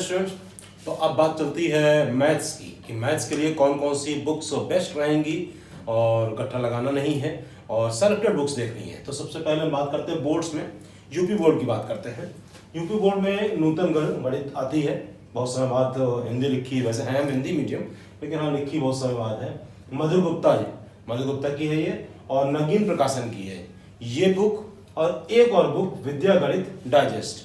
Students, तो अब बात चलती है मैथ्स की कि मैथ्स के लिए कौन कौन सी बुक्स बेस्ट रहेंगी और गट्ठा लगाना नहीं है और सेलेक्टेड बुक्स देखनी है। तो सबसे पहले हम बात करते हैं बोर्ड्स में, यूपी बोर्ड की बात करते हैं। यूपी बोर्ड में नूतनगढ़ गणित आती है, बहुत समय बाद हिंदी लिखी, वैसे है हम हिंदी मीडियम लेकिन हाँ लिखी बहुत समय बाद है। मधुर गुप्ता की है ये और नगीन प्रकाशन की है ये बुक। और एक और बुक विद्या गणित डाइजेस्ट,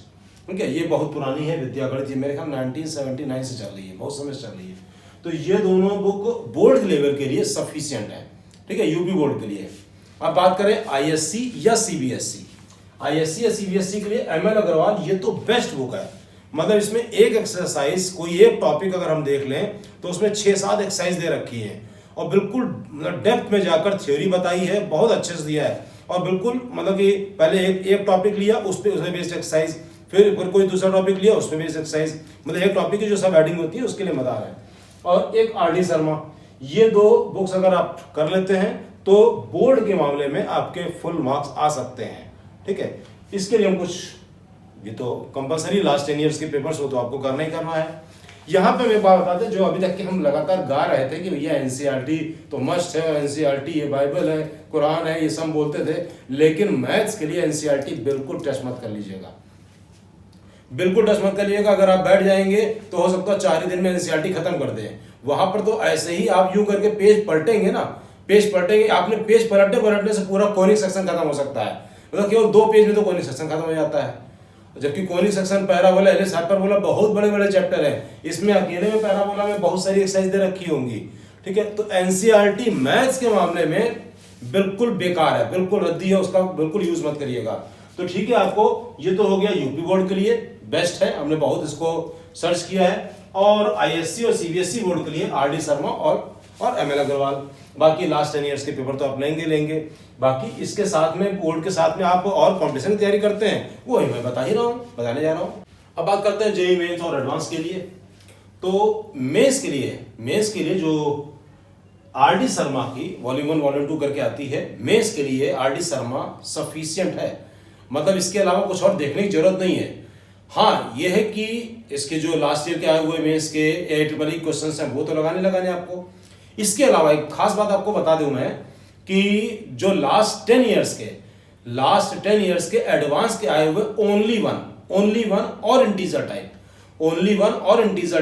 ठीक है, ये बहुत पुरानी है विद्या गणित, ये मेरे ख्याल 1979 से चल रही है, बहुत समय से चल रही है। तो ये दोनों बुक बोर्ड लेवल के लिए सफिशिएंट है, ठीक है, यूपी बोर्ड के लिए। अब बात करें आईएससी या सीबीएसई, आईएससी या सीबीएसई के लिए एमएल अग्रवाल ये तो बेस्ट बुक है। मतलब इसमें एक एक्सरसाइज, कोई एक टॉपिक अगर हम देख लें तो उसमें 6-7 एक्सरसाइज दे रखी है और बिल्कुल डेप्थ में जाकर थ्योरी बताई है, बहुत अच्छे से दिया है। और बिल्कुल मतलब कि पहले एक टॉपिक लिया, उस पर उसमें बेस्ड एक्सरसाइज, फिर कोई दूसरा टॉपिक लिया उसमें बेस्ड एक्सरसाइज, मतलब एक टॉपिक की जो सब हेडिंग होती है उसके लिए बता रहे हैं। और एक आरडी शर्मा, ये दो बुक्स अगर आप कर लेते हैं तो बोर्ड के मामले में आपके फुल मार्क्स आ सकते हैं, ठीक है। इसके लिए हम कुछ, ये तो कंपलसरी लास्ट 10 ईयर्स के पेपर्स हो तो आपको करना ही करना है। यहाँ पे मैं बात बताते जो अभी तक के हम लगातार गा रहे थे कि भैया एनसीईआरटी तो मस्ट है, एनसीईआरटी ये बाइबल है, कुरान है, ये सब बोलते थे, लेकिन मैथ्स के लिए एनसीईआरटी बिल्कुल टच मत कर लीजिएगा, बिल्कुल टच मत कर लीजिएगा। अगर आप बैठ जाएंगे तो हो सकता है 4 ही दिन में एनसीईआरटी खत्म कर दें। वहां पर तो ऐसे ही आप यूं करके पेज पलटेंगे ना, पेज पलटेंगे, आपने पेज पलटने से पूरा कोनिक सेक्शन खत्म हो सकता है। मतलब केवल 2 पेज में तो कोनिक सेक्शन खत्म हो जाता है, जबकि conic section parabola, ellipse hyperbola बहुत बड़े बड़े चैप्टर है, इसमें अकेले में पैराबोला में बहुत सारी एक्सरसाइज दे रखी होंगी, ठीक है। तो एनसीईआरटी मैथ्स के मामले में बिल्कुल बेकार है, बिल्कुल रद्दी है, उसका बिल्कुल यूज मत करिएगा। तो ठीक है, आपको ये तो हो गया यूपी बोर्ड के लिए बेस्ट है, हमने बहुत इसको सर्च किया है। और आईएससी और सीबीएसई बोर्ड के लिए आरडी शर्मा और एमएल अग्रवाल। बाकी लास्ट 10 ईयर्स के पेपर तो आप लेंगे। बाकी इसके साथ में बोर्ड के साथ में आप और कॉम्पिटिशन की तैयारी करते हैं, वो ही मैं बताने जा रहा हूँ। अब बात करते हैं जेईई मेंस और एडवांस के लिए। तो मेंस के लिए जो आरडी शर्मा की वॉल्यूम 1 वॉल्यूम 2 करके आती है, मेंस के लिए आरडी शर्मा सफिशिएंट है, मतलब इसके अलावा कुछ और देखने की जरूरत नहीं है। हाँ ये है कि इसके जो लास्ट ईयर के आए हुए मेंस के AIEEE क्वेश्चंस हैं वो तो लगाने आपको। इसके अलावा एक खास बात आपको बता दूं मैं कि जो लास्ट 10 ईयर्स के एडवांस के आए हुए ओनली वन और इंटीजर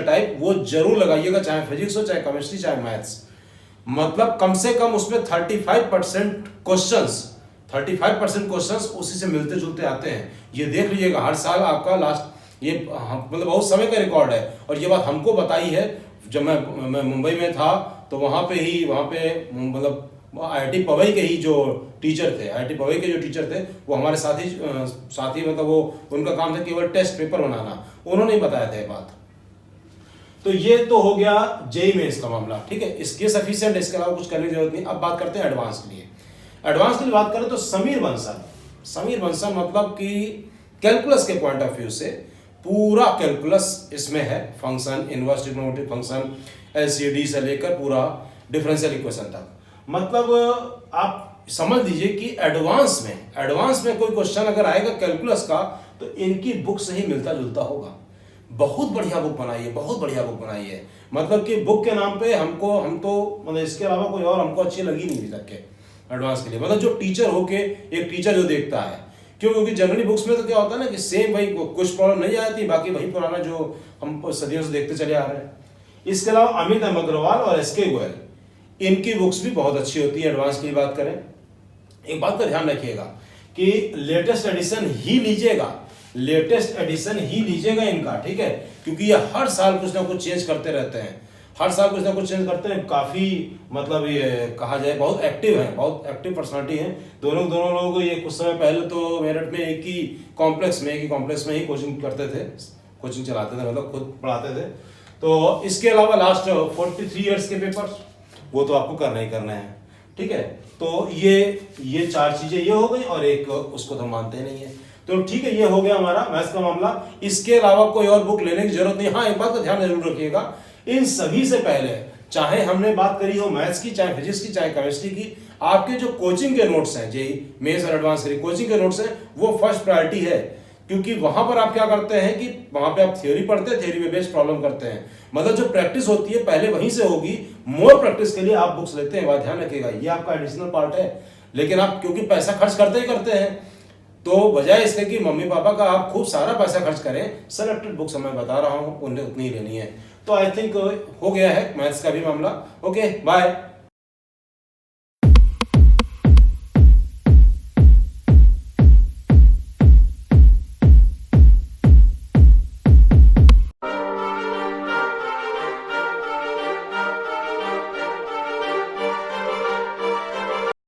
टाइप वो जरूर लगाइएगा, चाहे फिजिक्स हो, चाहे केमिस्ट्री, चाहे मैथ्स। मतलब कम से कम उसमें 35% क्वेश्चंस उसी से मिलते जुलते आते हैं। ये देख लीजिएगा, हर साल आपका लास्ट ये मतलब बहुत समय का रिकॉर्ड है। और ये बात हमको बताई है, जब मैं मुंबई में था तो वहाँ पे मतलब IIT पवई के ही जो टीचर थे वो हमारे साथी मतलब वो उनका काम था केवल टेस्ट पेपर बनाना, उन्होंने ही बताया था ये बात। तो ये तो हो गया जेईई मेंस का मामला, ठीक है, इसके सफिशिएंट, इसके अलावा कुछ करने की जरूरत नहीं। अब बात करते हैं एडवांस के लिए। एडवांस के लिए बात करें तो समीर बंसल मतलब कि कैलकुलस के पॉइंट ऑफ व्यू से पूरा कैलकुलस इसमें है, function, inverse trigonometric function, LCD से लेकर पूरा डिफरेंशियल इक्वेशन तक। मतलब आप समझ लीजिए कि एडवांस में कोई क्वेश्चन अगर आएगा कैलकुलस का तो इनकी बुक से ही मिलता जुलता होगा। बहुत बढ़िया बुक बनाई है। मतलब कि बुक के नाम पे हम तो मतलब इसके अलावा कोई और हमको अच्छी लगी नहीं अभी तक के एडवांस के लिए। मतलब जो टीचर होके, एक टीचर जो देखता है, क्योंकि जनरली बुक्स में तो क्या होता है ना कि सेम वही, कुछ प्रॉब्लम नहीं आती, बाकी वही पुराना जो हम सदियों से देखते चले आ रहे हैं। इसके अलावा अमित अग्रवाल और SK गोयल, इनकी बुक्स भी बहुत अच्छी होती है। एडवांस की बात करें, एक बात का ध्यान रखिएगा कि लेटेस्ट एडिशन ही लीजिएगा इनका, ठीक है, क्योंकि ये हर साल कुछ ना कुछ चेंज करते रहते हैं, काफी मतलब ये कहा जाए बहुत एक्टिव पर्सनालिटी है दोनों लोगों को। ये कुछ समय पहले तो मेरठ में एक ही कॉम्प्लेक्स में ही कोचिंग चलाते थे, मतलब खुद पढ़ाते थे। तो इसके अलावा लास्ट 43 ईयर्स के पेपर्स वो तो आपको करना ही करना है, ठीक है। तो ये 4 चीजें ये हो गई और एक उसको तो मानते नहीं है। तो ठीक है, ये हो गया हमारा मैथ्स का मामला। इसके अलावा कोई और बुक लेने की जरूरत नहीं। हाँ एक बात का ध्यान जरूर रखिएगा, इन सभी से पहले, चाहे हमने बात करी हो मैथ्स की, चाहे फिजिक्स की, चाहे केमिस्ट्री की, आपके जो कोचिंग के नोट्स हैं, जेईई मेंस और एडवांस के कोचिंग के नोट्स हैं, वो फर्स्ट प्रायोरिटी है। क्योंकि वहां पर आप क्या करते हैं कि वहां पे आप थ्योरी पढ़ते हैं, थ्योरी पे बेस्ड प्रॉब्लम करते हैं, मतलब जो प्रैक्टिस होती है पहले वहीं से होगी। मोर प्रैक्टिस के लिए आप बुक्स लेते हैं, बात ध्यान रखिएगा, ये आपका एडिशनल पार्ट है। लेकिन आप क्योंकि पैसा खर्च करते ही करते हैं, तो बजाय इसके कि मम्मी पापा का आप खूब सारा पैसा खर्च करें, सेलेक्टेड बुक्स मैं बता रहा हूं उन्हें उतनी ही लेनी है। तो आई थिंक हो गया है मैथ्स का भी मामला। Okay bye.